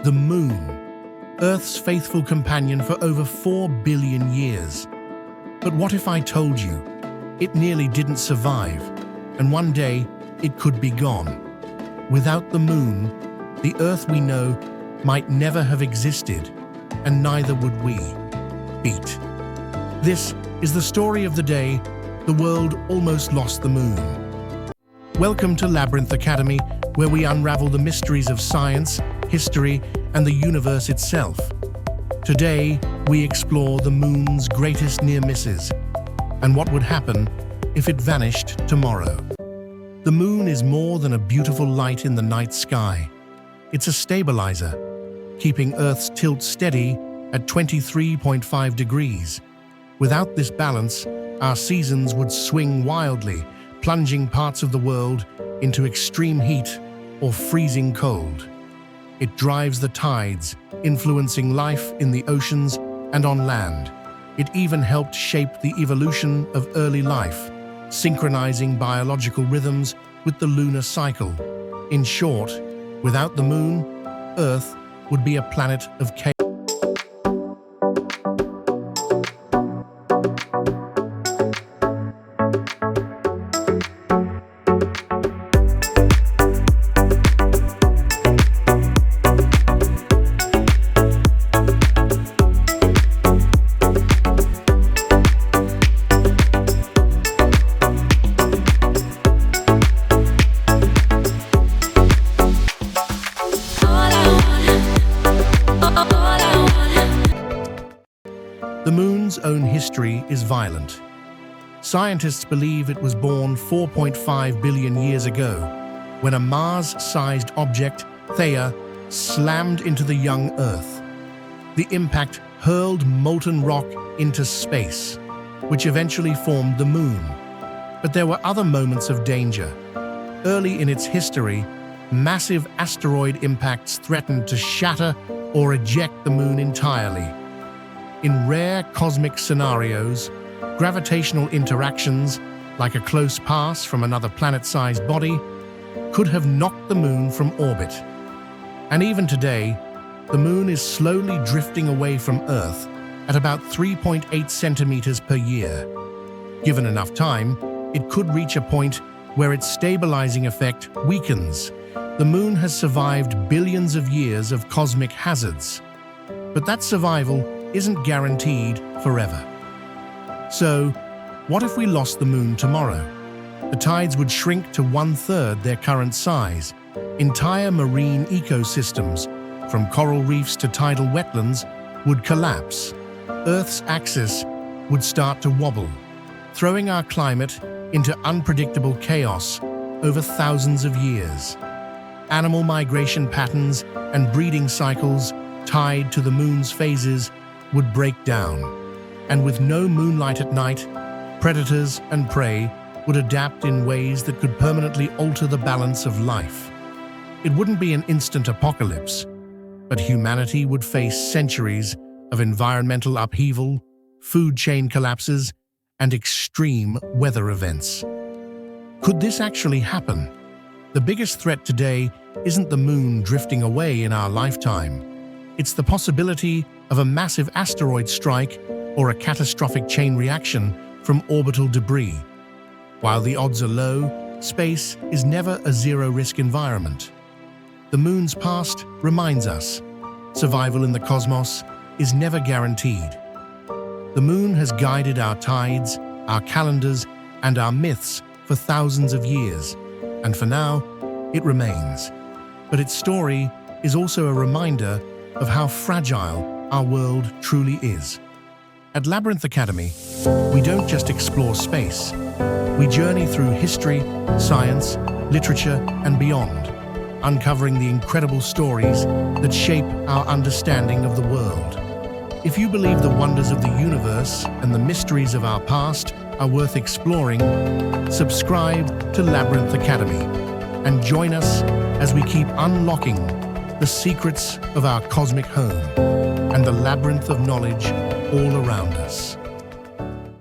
The moon, Earth's faithful companion for over 4 billion years. But what if I told you it nearly didn't survive, and one day it could be gone? Without the moon, the Earth we know might never have existed, and neither would we. Beat. This is the story of the day the world almost lost the moon. Welcome to Labyrinth Academy, where we unravel the mysteries of science, history, and the universe itself. Today, we explore the moon's greatest near misses and what would happen if it vanished tomorrow. The moon is more than a beautiful light in the night sky. It's a stabilizer, keeping Earth's tilt steady at 23.5 degrees. Without this balance, our seasons would swing wildly, plunging parts of the world into extreme heat or freezing cold. It drives the tides, influencing life in the oceans and on land. It even helped shape the evolution of early life, synchronizing biological rhythms with the lunar cycle. In short, without the moon, Earth would be a planet of chaos. The moon's own history is violent. Scientists believe it was born 4.5 billion years ago, when a Mars-sized object, Theia, slammed into the young Earth. The impact hurled molten rock into space, which eventually formed the moon. But there were other moments of danger. Early in its history, massive asteroid impacts threatened to shatter or eject the moon entirely. In rare cosmic scenarios, gravitational interactions, like a close pass from another planet-sized body, could have knocked the moon from orbit. And even today, the moon is slowly drifting away from Earth at about 3.8 centimeters per year. Given enough time, it could reach a point where its stabilizing effect weakens. The moon has survived billions of years of cosmic hazards. But that survival isn't guaranteed forever. So, what if we lost the moon tomorrow? The tides would shrink to 1/3 their current size. Entire marine ecosystems, from coral reefs to tidal wetlands, would collapse. Earth's axis would start to wobble, throwing our climate into unpredictable chaos over thousands of years. Animal migration patterns and breeding cycles tied to the moon's phases would break down, and with no moonlight at night, predators and prey would adapt in ways that could permanently alter the balance of life. It wouldn't be an instant apocalypse, but humanity would face centuries of environmental upheaval, food chain collapses, and extreme weather events. Could this actually happen? The biggest threat today isn't the moon drifting away in our lifetime. It's the possibility of a massive asteroid strike or a catastrophic chain reaction from orbital debris. While the odds are low, space is never a zero-risk environment. The moon's past reminds us, survival in the cosmos is never guaranteed. The moon has guided our tides, our calendars, and our myths for thousands of years, and for now, it remains. But its story is also a reminder of how fragile our world truly is. At Labyrinth Academy, we don't just explore space. We journey through history, science, literature, and beyond, uncovering the incredible stories that shape our understanding of the world. If you believe the wonders of the universe and the mysteries of our past are worth exploring, subscribe to Labyrinth Academy and join us as we keep unlocking the secrets of our cosmic home and the labyrinth of knowledge all around us.